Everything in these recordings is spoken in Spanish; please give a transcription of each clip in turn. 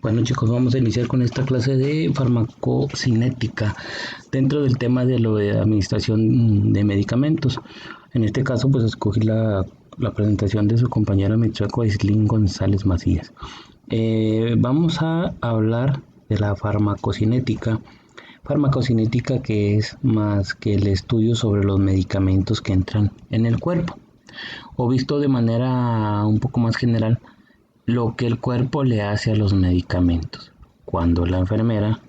Bueno chicos, vamos a iniciar con esta clase de farmacocinética dentro del tema de lo de administración de medicamentos. En este caso pues escogí la presentación de su compañera Michoaco Islín González Macías. Vamos a hablar de la farmacocinética. Farmacocinética que es más que el estudio sobre los medicamentos que entran en el cuerpo. O visto de manera un poco más general, lo que el cuerpo le hace a los medicamentos cuando la enfermera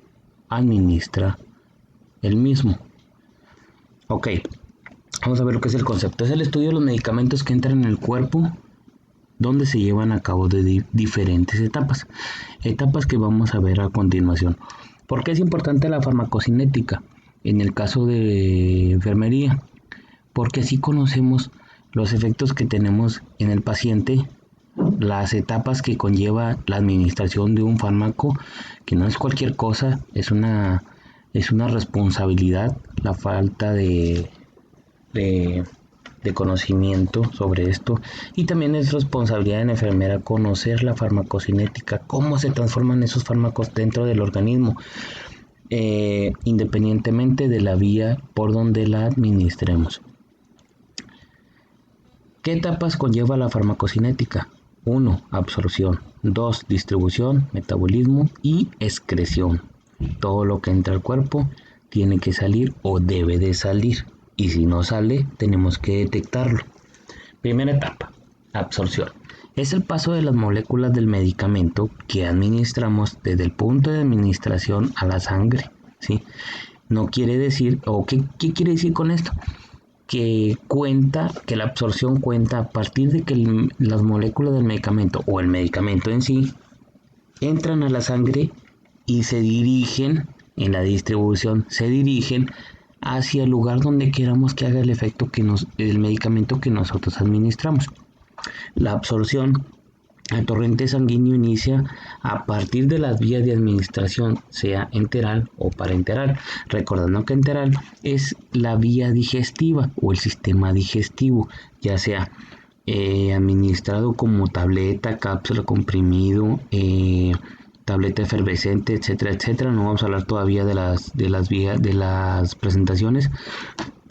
administra el mismo. Ok, vamos a ver lo que es el concepto. Es el estudio de los medicamentos que entran en el cuerpo, donde se llevan a cabo de diferentes etapas. Etapas que vamos a ver a continuación. ¿Por qué es importante la farmacocinética en el caso de enfermería? Porque así conocemos los efectos que tenemos en el paciente, las etapas que conlleva la administración de un fármaco, que no es cualquier cosa, es una responsabilidad, la falta de conocimiento sobre esto, y también es responsabilidad de la enfermera conocer la farmacocinética, cómo se transforman esos fármacos dentro del organismo, independientemente de la vía por donde la administremos. ¿Qué etapas conlleva la farmacocinética? 1. Absorción. 2. Distribución, metabolismo y excreción. Todo lo que entra al cuerpo tiene que salir o debe de salir. Y si no sale, tenemos que detectarlo. Primera etapa. Absorción. Es el paso de las moléculas del medicamento que administramos desde el punto de administración a la sangre, ¿sí? No quiere decir, o ¿qué quiere decir con esto? Que la absorción cuenta a partir de que las moléculas del medicamento o el medicamento en sí entran a la sangre y se dirigen, en la distribución, se dirigen hacia el lugar donde queramos que haga el efecto el medicamento que nosotros administramos. La absorción al torrente sanguíneo inicia a partir de las vías de administración, sea enteral o parenteral, recordando que enteral es la vía digestiva o el sistema digestivo, ya sea administrado como tableta, cápsula, comprimido, tableta efervescente, etcétera, etcétera. No vamos a hablar todavía de las vías de las presentaciones,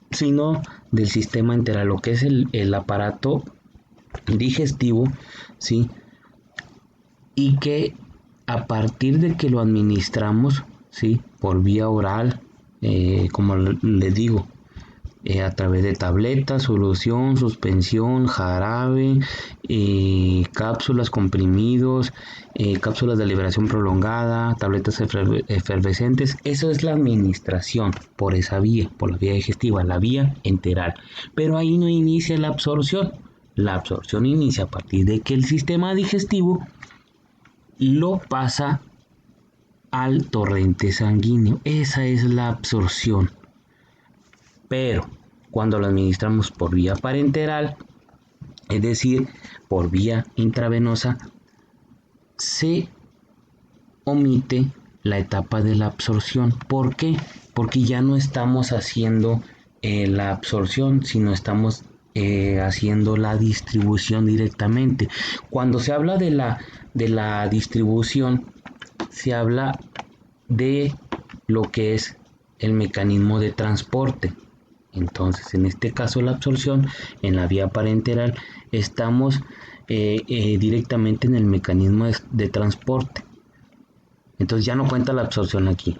sino del sistema enteral, lo que es el aparato digestivo, ¿sí? Y que a partir de que lo administramos, ¿sí? Por vía oral, como les digo, a través de tabletas, solución, suspensión, jarabe, cápsulas, comprimidos, cápsulas de liberación prolongada, tabletas efervescentes. Eso es la administración por esa vía, por la vía digestiva, la vía enteral. Pero ahí no inicia la absorción. La absorción inicia a partir de que el sistema digestivo lo pasa al torrente sanguíneo. Esa es la absorción. Pero cuando lo administramos por vía parenteral, es decir, por vía intravenosa, se omite la etapa de la absorción. ¿Por qué? Porque ya no estamos haciendo la absorción, sino estamos haciendo la distribución directamente. Cuando se habla de la distribución, se habla de lo que es el mecanismo de transporte. Entonces, en este caso, la absorción en la vía parenteral, estamos directamente en el mecanismo de transporte. Entonces ya no cuenta la absorción aquí,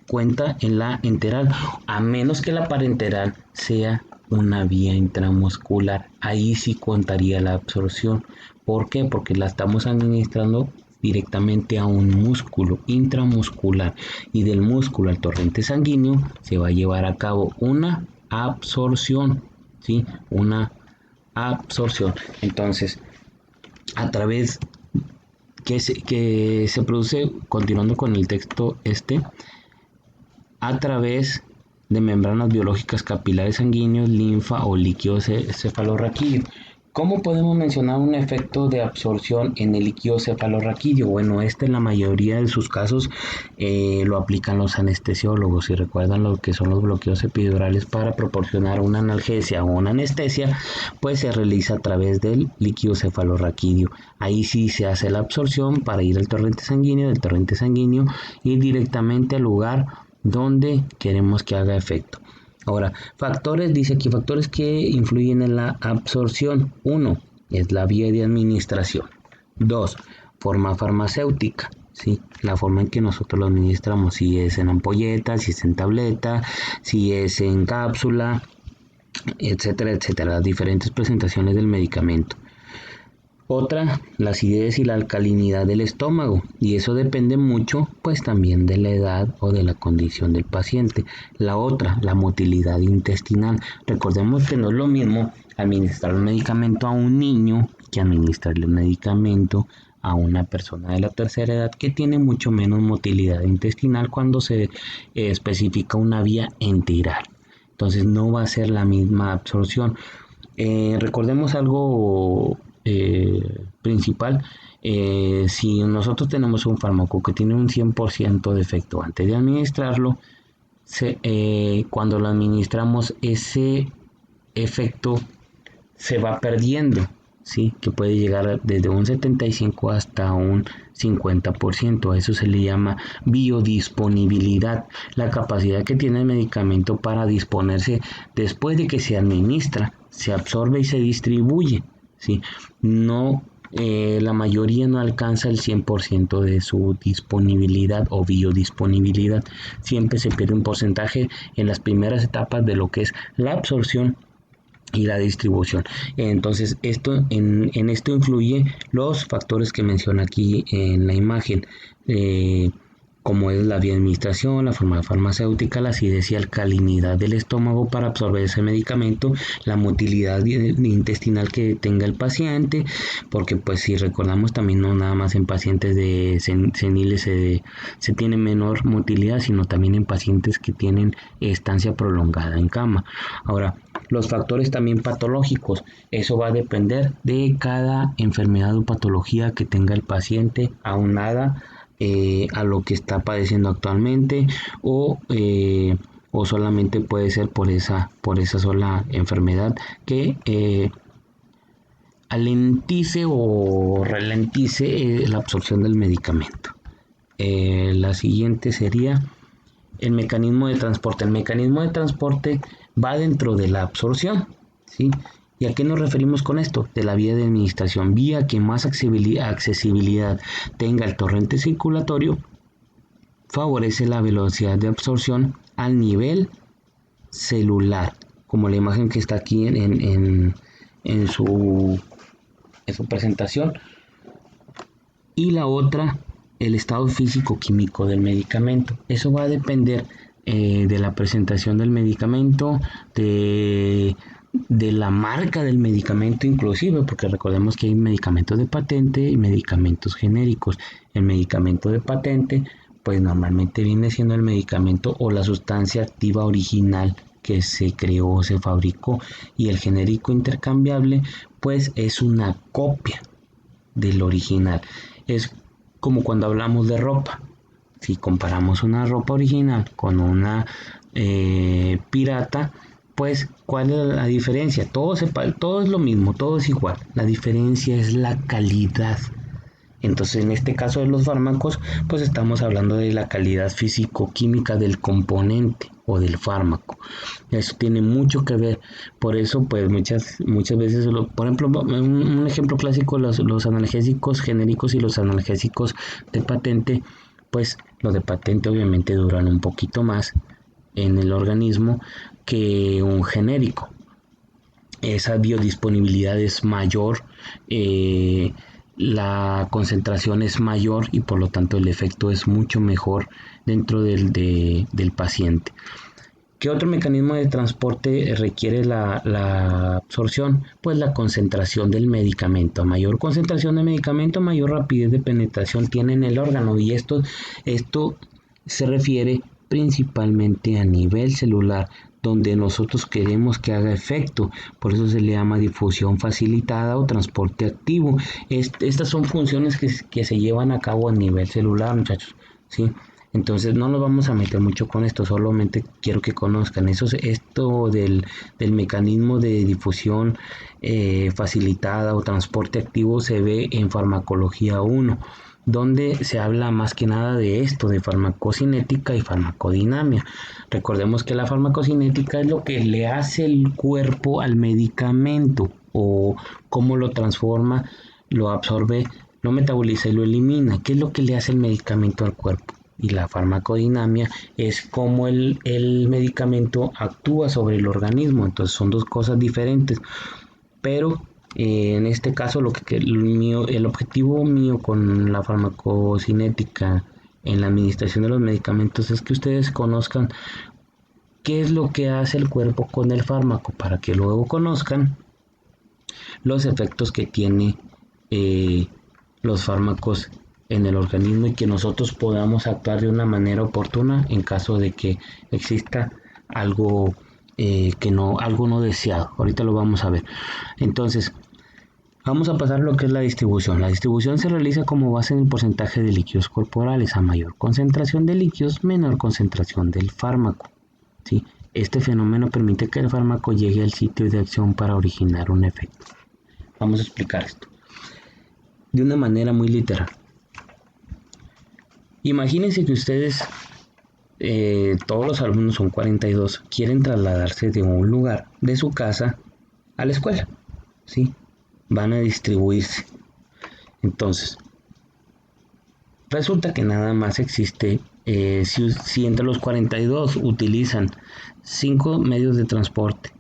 cuenta en la enteral, a menos que la parenteral sea una vía intramuscular. Ahí sí contaría la absorción. ¿Por qué? Porque la estamos administrando directamente a un músculo intramuscular, y del músculo al torrente sanguíneo se va a llevar a cabo una absorción, ¿sí? Una absorción. Entonces, a través que se produce, continuando con el texto a través de membranas biológicas capilares sanguíneos, linfa o líquido cefalorraquídeo. ¿Cómo podemos mencionar un efecto de absorción en el líquido cefalorraquídeo? Bueno, este en la mayoría de sus casos lo aplican los anestesiólogos. Si recuerdan lo que son los bloqueos epidurales para proporcionar una analgesia o una anestesia, pues se realiza a través del líquido cefalorraquídeo. Ahí sí se hace la absorción para ir al torrente sanguíneo, del torrente sanguíneo ir directamente al lugar donde queremos que haga efecto. Ahora, factores, dice aquí, factores que influyen en la absorción. 1. Es la vía de administración. 2. Forma farmacéutica. ¿Sí? La forma en que nosotros lo administramos, si es en ampolleta, si es en tableta, si es en cápsula, etcétera, etcétera. Las diferentes presentaciones del medicamento. Otra, la acidez y la alcalinidad del estómago, y eso depende mucho pues también de la edad o de la condición del paciente. La otra, la motilidad intestinal. Recordemos que no es lo mismo administrar un medicamento a un niño que administrarle un medicamento a una persona de la tercera edad que tiene mucho menos motilidad intestinal cuando se especifica una vía enteral. Entonces no va a ser la misma absorción. Recordemos algo principal. Si nosotros tenemos un fármaco que tiene un 100% de efecto antes de administrarlo, cuando lo administramos ese efecto se va perdiendo, ¿sí? Que puede llegar desde un 75 hasta un 50%. A eso se le llama biodisponibilidad, la capacidad que tiene el medicamento para disponerse después de que se administra, se absorbe y se distribuye, ¿sí? No, la mayoría no alcanza el 100% de su disponibilidad o biodisponibilidad. Siempre se pierde un porcentaje en las primeras etapas de lo que es la absorción y la distribución. Entonces, en esto influye los factores que menciona aquí en la imagen, como es la vía de administración, la forma farmacéutica, la acidez y alcalinidad del estómago para absorber ese medicamento, la motilidad intestinal que tenga el paciente, porque pues si recordamos también no nada más en pacientes de seniles se tiene menor motilidad, sino también en pacientes que tienen estancia prolongada en cama. Ahora, los factores también patológicos, eso va a depender de cada enfermedad o patología que tenga el paciente, aunada a lo que está padeciendo actualmente o solamente puede ser por esa sola enfermedad que alentice o ralentice la absorción del medicamento. La siguiente sería el mecanismo de transporte. El mecanismo de transporte va dentro de la absorción, ¿sí? ¿Y a qué nos referimos con esto? De la vía de administración. Vía que más accesibilidad tenga el torrente circulatorio, favorece la velocidad de absorción al nivel celular, como la imagen que está aquí en su presentación. Y la otra, el estado físico-químico del medicamento. Eso va a depender de la presentación del medicamento, de la marca del medicamento inclusive, porque recordemos que hay medicamentos de patente y medicamentos genéricos. El medicamento de patente, pues normalmente viene siendo el medicamento o la sustancia activa original que se creó, se fabricó, y el genérico intercambiable, pues es una copia del original. Es como cuando hablamos de ropa. Si comparamos una ropa original con una pirata, pues ¿cuál es la diferencia? Todo es lo mismo, todo es igual. La diferencia es la calidad. Entonces, en este caso de los fármacos, pues estamos hablando de la calidad físico-química del componente o del fármaco. Eso tiene mucho que ver. Por eso, pues muchas veces, por ejemplo, un ejemplo clásico, los analgésicos genéricos y los analgésicos de patente, pues los de patente obviamente duran un poquito más en el organismo que un genérico. Esa biodisponibilidad es mayor, la concentración es mayor y por lo tanto el efecto es mucho mejor dentro del paciente. ¿Qué otro mecanismo de transporte requiere la absorción? Pues la concentración del medicamento. A mayor concentración de medicamento, mayor rapidez de penetración tiene en el órgano, y esto se refiere principalmente a nivel celular, donde nosotros queremos que haga efecto. Por eso se le llama difusión facilitada o transporte activo. Estas son funciones que se llevan a cabo a nivel celular, muchachos, ¿sí? Entonces no nos vamos a meter mucho con esto, solamente quiero que conozcan esto del mecanismo de difusión facilitada o transporte activo se ve en farmacología 1, donde se habla más que nada de esto, de farmacocinética y farmacodinamia. Recordemos que la farmacocinética es lo que le hace el cuerpo al medicamento o cómo lo transforma, lo absorbe, lo metaboliza y lo elimina. ¿Qué es lo que le hace el medicamento al cuerpo? Y la farmacodinamia es cómo el medicamento actúa sobre el organismo. Entonces son dos cosas diferentes. Pero en este caso el objetivo mío con la farmacocinética en la administración de los medicamentos es que ustedes conozcan qué es lo que hace el cuerpo con el fármaco para que luego conozcan los efectos que tiene los fármacos en el organismo y que nosotros podamos actuar de una manera oportuna en caso de que exista algo algo no deseado. Ahorita lo vamos a ver. Entonces, vamos a pasar a lo que es la distribución. La distribución se realiza como base en el porcentaje de líquidos corporales. A mayor concentración de líquidos, menor concentración del fármaco, ¿sí? Este fenómeno permite que el fármaco llegue al sitio de acción para originar un efecto. Vamos a explicar esto de una manera muy literal. Imagínense que ustedes, todos los alumnos son 42, quieren trasladarse de un lugar de su casa a la escuela, ¿sí? Van a distribuirse. Entonces, resulta que nada más existe, si entre los 42 utilizan 5 medios de transporte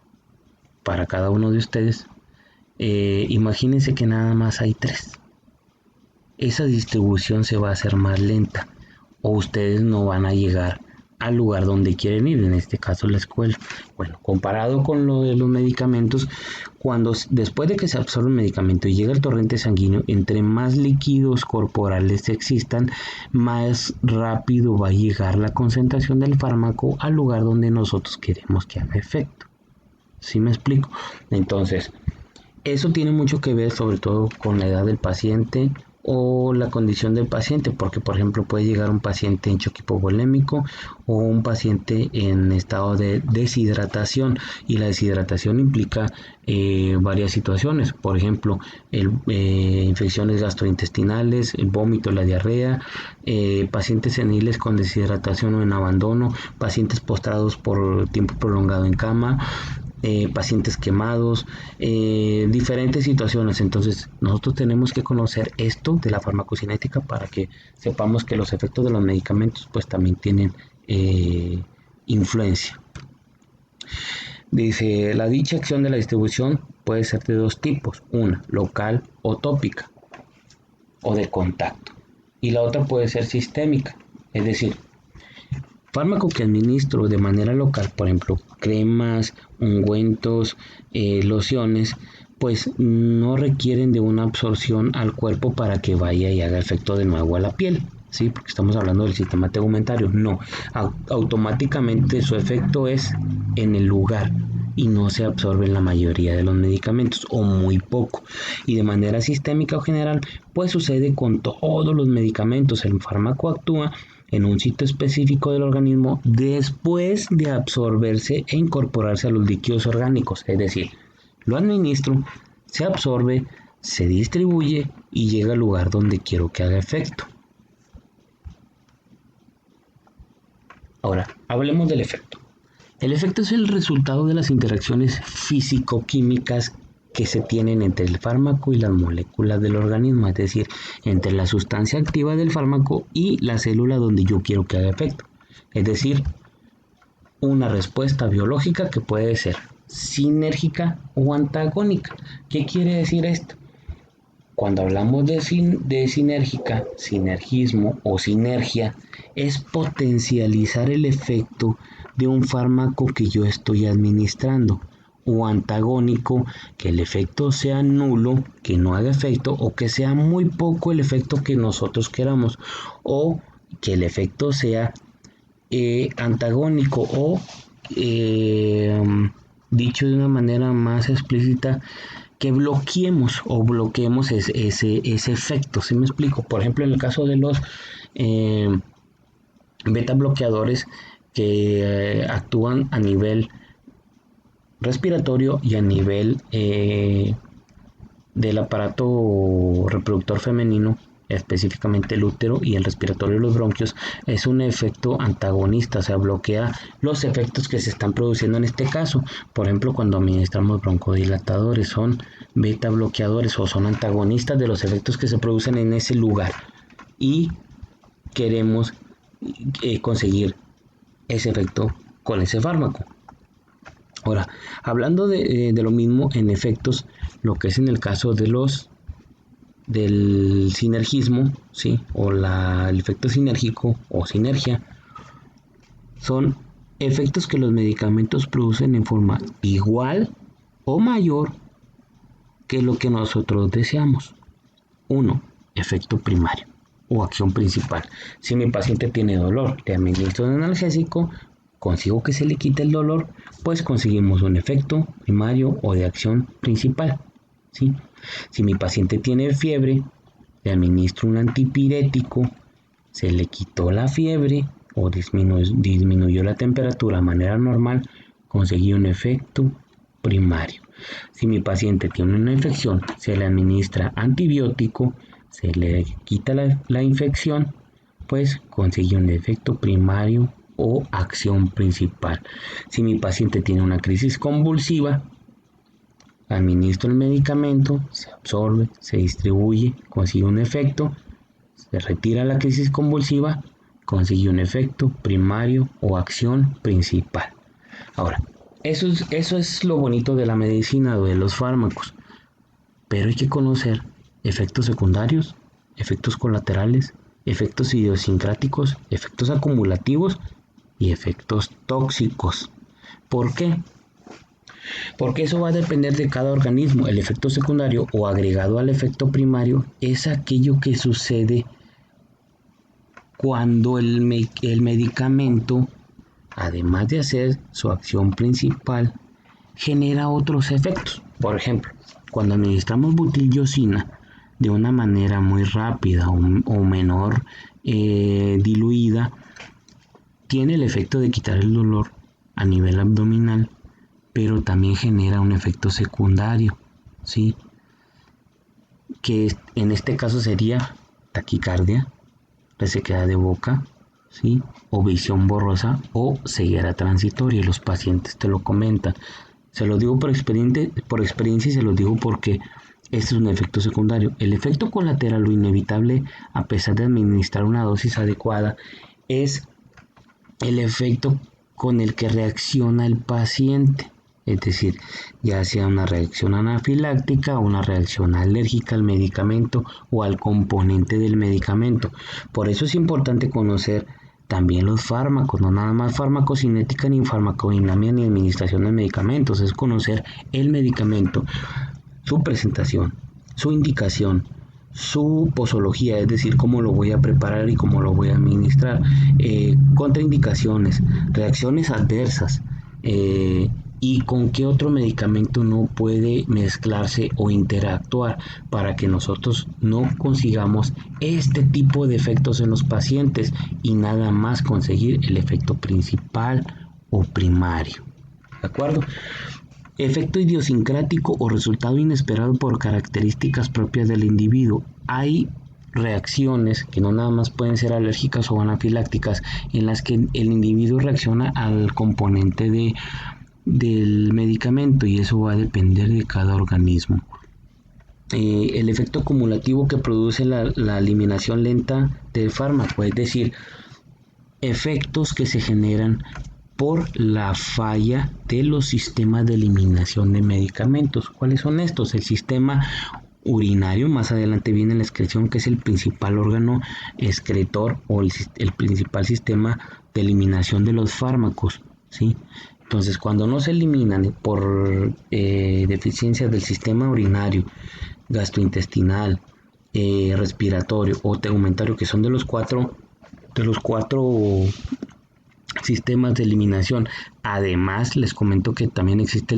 para cada uno de ustedes, imagínense que nada más hay 3. Esa distribución se va a hacer más lenta o ustedes no van a llegar al lugar donde quieren ir, en este caso la escuela. Bueno, comparado con lo de los medicamentos, después de que se absorbe el medicamento y llega el torrente sanguíneo, entre más líquidos corporales existan, más rápido va a llegar la concentración del fármaco al lugar donde nosotros queremos que haga efecto. ¿Sí me explico? Entonces, eso tiene mucho que ver sobre todo con la edad del paciente o la condición del paciente, porque por ejemplo puede llegar un paciente en choque hipovolémico o un paciente en estado de deshidratación, y la deshidratación implica varias situaciones, por ejemplo infecciones gastrointestinales, el vómito, la diarrea, pacientes seniles con deshidratación o en abandono, pacientes postrados por tiempo prolongado en cama, pacientes quemados, diferentes situaciones. Entonces nosotros tenemos que conocer esto de la farmacocinética para que sepamos que los efectos de los medicamentos pues también tienen influencia. Dice, la dicha acción de la distribución puede ser de dos tipos, una local o tópica o de contacto, y la otra puede ser sistémica, es decir, fármaco que administro de manera local, por ejemplo, cremas, ungüentos, lociones, pues no requieren de una absorción al cuerpo para que vaya y haga efecto de nuevo a la piel, ¿sí? Porque estamos hablando del sistema tegumentario. No, automáticamente su efecto es en el lugar y no se absorbe en la mayoría de los medicamentos o muy poco. Y de manera sistémica o general, pues sucede con todos los medicamentos. El fármaco actúa en un sitio específico del organismo después de absorberse e incorporarse a los líquidos orgánicos. Es decir, lo administro, se absorbe, se distribuye y llega al lugar donde quiero que haga efecto. Ahora, hablemos del efecto. El efecto es el resultado de las interacciones físico-químicas que se tienen entre el fármaco y las moléculas del organismo, es decir, entre la sustancia activa del fármaco y la célula donde yo quiero que haga efecto. Es decir, una respuesta biológica que puede ser sinérgica o antagónica. ¿Qué quiere decir esto? Cuando hablamos de sinérgica, sinergismo o sinergia, es potencializar el efecto de un fármaco que yo estoy administrando, o antagónico, que el efecto sea nulo, que no haga efecto, o que sea muy poco el efecto que nosotros queramos, o que el efecto sea antagónico o dicho de una manera más explícita, que bloqueemos ese efecto. ¿Sí me explico? Por ejemplo, en el caso de los beta bloqueadores que actúan a nivel respiratorio y a nivel del aparato reproductor femenino, específicamente el útero y el respiratorio de los bronquios, es un efecto antagonista, o sea, bloquea los efectos que se están produciendo en este caso. Por ejemplo, cuando administramos broncodilatadores, son beta bloqueadores o son antagonistas de los efectos que se producen en ese lugar y queremos conseguir ese efecto con ese fármaco. Ahora, hablando de lo mismo en efectos, lo que es en el caso de del sinergismo, ¿sí? O el efecto sinérgico o sinergia, son efectos que los medicamentos producen en forma igual o mayor que lo que nosotros deseamos. 1. Efecto primario o acción principal. Si mi paciente tiene dolor, le administro un analgésico, consigo que se le quite el dolor, pues conseguimos un efecto primario o de acción principal, ¿sí? Si mi paciente tiene fiebre, le administro un antipirético, se le quitó la fiebre o disminuyó la temperatura de manera normal, conseguí un efecto primario. Si mi paciente tiene una infección, se le administra antibiótico, se le quita la infección, pues conseguí un efecto primario o acción principal. Si mi paciente tiene una crisis convulsiva, administro el medicamento, se absorbe, se distribuye, consigue un efecto, se retira la crisis convulsiva, consigue un efecto primario o acción principal. Ahora, eso es lo bonito de la medicina o de los fármacos, pero hay que conocer efectos secundarios, efectos colaterales, efectos idiosincráticos, efectos acumulativos y efectos tóxicos. ¿Por qué? Porque eso va a depender de cada organismo. El efecto secundario o agregado al efecto primario es aquello que sucede cuando el medicamento, además de hacer su acción principal, genera otros efectos. Por ejemplo, cuando administramos butilgosina de una manera muy rápida o menor diluida, tiene el efecto de quitar el dolor a nivel abdominal, pero también genera un efecto secundario, ¿sí? Que en este caso sería taquicardia, resequedad de boca, ¿sí? O visión borrosa o ceguera transitoria, y los pacientes te lo comentan. Se lo digo por experiencia y se lo digo porque este es un efecto secundario. El efecto colateral, lo inevitable, a pesar de administrar una dosis adecuada, es el efecto con el que reacciona el paciente. Es decir, ya sea una reacción anafiláctica o una reacción alérgica al medicamento o al componente del medicamento. Por eso es importante conocer también los fármacos, no nada más farmacocinética ni farmacodinamia ni administración de medicamentos, es conocer el medicamento, su presentación, su indicación, su posología, es decir, cómo lo voy a preparar y cómo lo voy a administrar, contraindicaciones, reacciones adversas, y con qué otro medicamento no puede mezclarse o interactuar para que nosotros no consigamos este tipo de efectos en los pacientes y nada más conseguir el efecto principal o primario. ¿De acuerdo? Efecto idiosincrático o resultado inesperado por características propias del individuo. Hay reacciones que no nada más pueden ser alérgicas o anafilácticas, en las que el individuo reacciona al componente del medicamento y eso va a depender de cada organismo. El efecto acumulativo que produce la eliminación lenta del fármaco, es decir, efectos que se generan por la falla de los sistemas de eliminación de medicamentos. ¿Cuáles son estos? El sistema urinario, más adelante viene la excreción, que es el principal órgano excretor o el principal sistema de eliminación de los fármacos, ¿sí? Entonces, cuando no se eliminan por deficiencias del sistema urinario, gastrointestinal, respiratorio o tegumentario, que son de los cuatro sistemas de eliminación. Además, les comento que también existe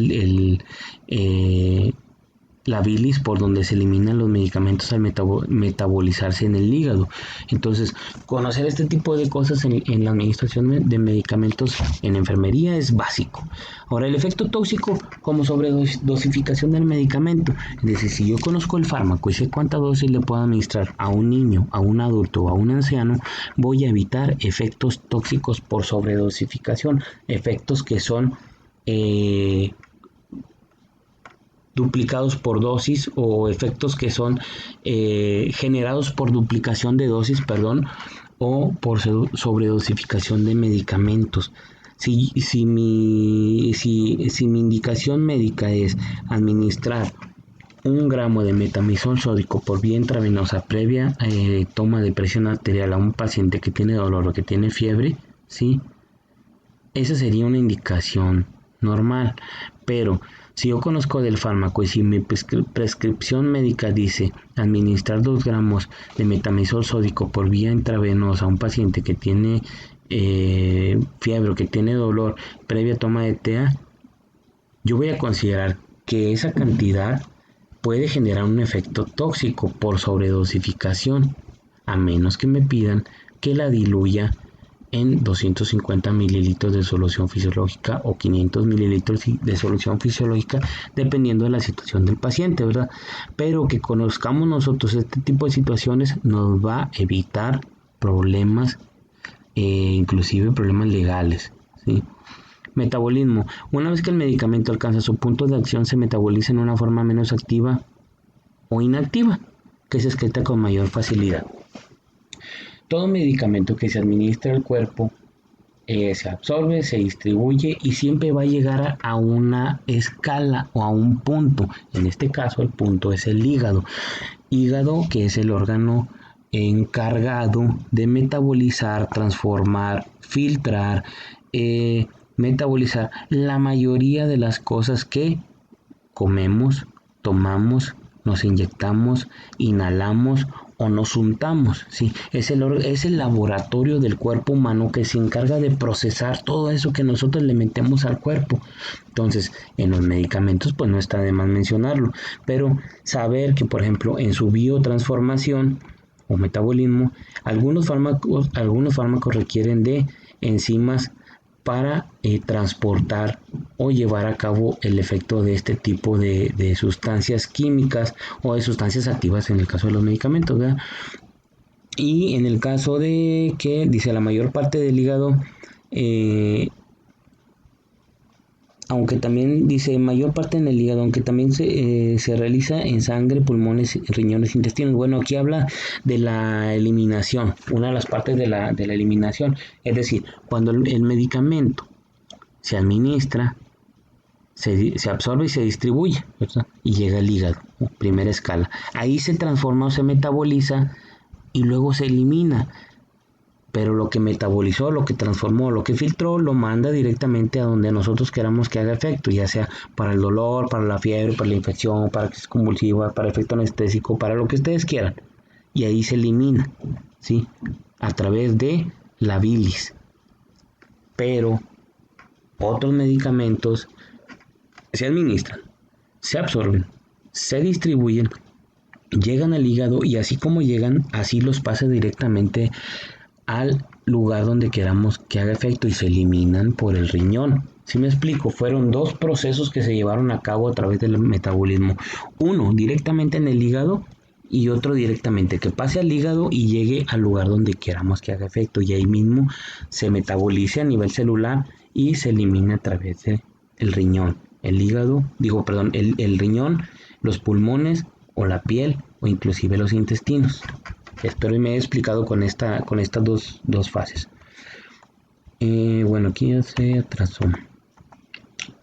la bilis por donde se eliminan los medicamentos al metabolizarse en el hígado. Entonces, conocer este tipo de cosas en la administración de medicamentos en enfermería es básico. Ahora, el efecto tóxico como sobredosificación del medicamento. Es decir, si yo conozco el fármaco y sé cuánta dosis le puedo administrar a un niño, a un adulto o a un anciano, voy a evitar efectos tóxicos por sobredosificación, efectos que son duplicados por dosis o efectos que son generados por duplicación de dosis, o por sobredosificación de medicamentos. Si mi indicación médica es administrar 1 gramo de metamizol sódico por vía intravenosa previa toma de presión arterial a un paciente que tiene dolor o que tiene fiebre, ¿sí? Esa sería una indicación normal, pero si yo conozco del fármaco y si mi prescripción médica dice administrar 2 gramos de metamizol sódico por vía intravenosa a un paciente que tiene fiebre o que tiene dolor previa toma de TEA, yo voy a considerar que esa cantidad puede generar un efecto tóxico por sobredosificación, a menos que me pidan que la diluya en 250 mililitros de solución fisiológica o 500 mililitros de solución fisiológica, dependiendo de la situación del paciente, ¿verdad? Pero que conozcamos nosotros este tipo de situaciones nos va a evitar problemas, inclusive problemas legales, ¿sí? Metabolismo. Una vez que el medicamento alcanza su punto de acción, se metaboliza en una forma menos activa o inactiva, que se excreta con mayor facilidad. Todo medicamento que se administra al cuerpo se absorbe, se distribuye y siempre va a llegar a una escala o a un punto. En este caso el punto es el hígado. Hígado, que es el órgano encargado de metabolizar, transformar, filtrar, metabolizar la mayoría de las cosas que comemos, tomamos, nos inyectamos, inhalamos o nos untamos, ¿sí? Es el laboratorio del cuerpo humano que se encarga de procesar todo eso que nosotros le metemos al cuerpo. Entonces, en los medicamentos, pues no está de más mencionarlo, pero saber que, por ejemplo, en su biotransformación o metabolismo, algunos fármacos requieren de enzimas para transportar o llevar a cabo el efecto de este tipo de sustancias químicas o de sustancias activas en el caso de los medicamentos, ¿verdad? Y en el caso de que, dice, la mayor parte del hígado, aunque también dice mayor parte en el hígado, aunque también se realiza en sangre, pulmones, riñones, intestinos. Bueno, aquí habla de la eliminación, una de las partes de la eliminación. Es decir, cuando el medicamento se administra, se absorbe y se distribuye, ¿verdad? Y llega al hígado, primera escala. Ahí se transforma o se metaboliza y luego se elimina. Pero lo que metabolizó, lo que transformó, lo que filtró, lo manda directamente a donde nosotros queramos que haga efecto, ya sea para el dolor, para la fiebre, para la infección, para crisis convulsiva, para efecto anestésico, para lo que ustedes quieran. Y ahí se elimina, ¿sí? A través de la bilis. Pero otros medicamentos se administran, se absorben, se distribuyen, llegan al hígado y así como llegan, así los pasa directamente al lugar donde queramos que haga efecto y se eliminan por el riñón. ¿Sí me explico? Fueron 2 procesos que se llevaron a cabo a través del metabolismo. Uno directamente en el hígado y otro directamente que pase al hígado y llegue al lugar donde queramos que haga efecto y ahí mismo se metabolice a nivel celular y se elimina a través del riñón. El hígado, el riñón, los pulmones o la piel o inclusive los intestinos. Espero que me haya explicado con estas dos fases. Bueno, aquí ya se atrasó.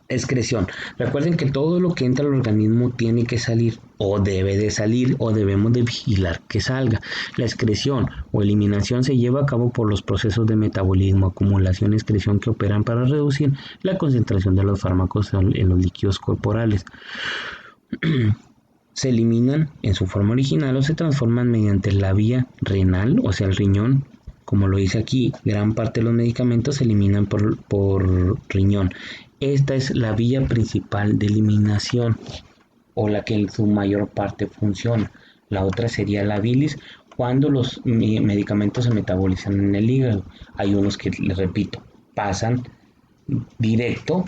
Excreción. Recuerden que todo lo que entra al organismo tiene que salir o debe de salir o debemos de vigilar que salga. La excreción o eliminación se lleva a cabo por los procesos de metabolismo, acumulación y excreción que operan para reducir la concentración de los fármacos en los líquidos corporales. Se eliminan en su forma original o se transforman mediante la vía renal, o sea el riñón, como lo dice aquí, gran parte de los medicamentos se eliminan por riñón. Esta es la vía principal de eliminación, o la que en su mayor parte funciona. La otra sería la bilis, cuando los medicamentos se metabolizan en el hígado. Hay unos que, les repito, pasan directo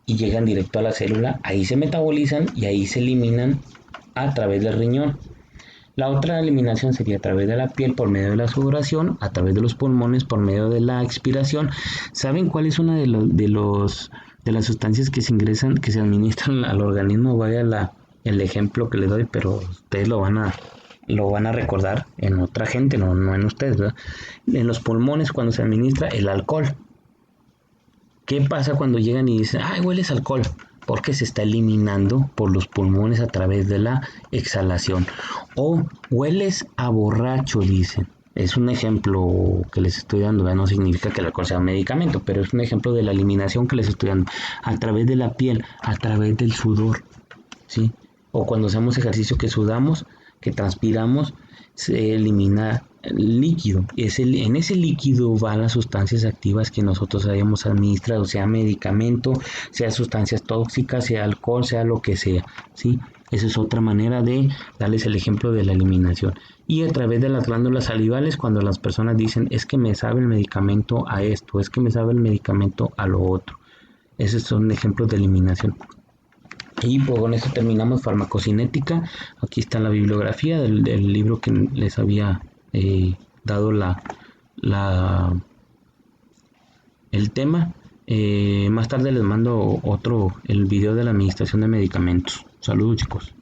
y llegan directo a la célula, ahí se metabolizan y ahí se eliminan a través del riñón. La otra eliminación sería a través de la piel por medio de la sudoración, a través de los pulmones por medio de la expiración. ¿Saben cuál es una de las sustancias que se ingresan, que se administran al organismo? Vaya el ejemplo que les doy, pero ustedes lo van a recordar en otra gente, no en ustedes, ¿verdad? En los pulmones, cuando se administra el alcohol. ¿Qué pasa cuando llegan y dicen, ay, hueles a alcohol? Porque se está eliminando por los pulmones a través de la exhalación. O hueles a borracho, dicen. Es un ejemplo que les estoy dando, ¿verdad? No significa que el alcohol sea un medicamento, pero es un ejemplo de la eliminación que les estoy dando. A través de la piel, a través del sudor, ¿sí? O cuando hacemos ejercicio que sudamos, que transpiramos, se elimina líquido. En ese líquido van las sustancias activas que nosotros hayamos administrado, sea medicamento, sea sustancias tóxicas, sea alcohol, sea lo que sea, ¿sí? Esa es otra manera de darles el ejemplo de la eliminación. Y a través de las glándulas salivales, cuando las personas dicen, es que me sabe el medicamento a esto, es que me sabe el medicamento a lo otro. Esos son ejemplos de eliminación. Y pues con esto terminamos farmacocinética. Aquí está la bibliografía del libro que les había dado el tema. Más tarde les mando el video de la administración de medicamentos. Saludos, chicos.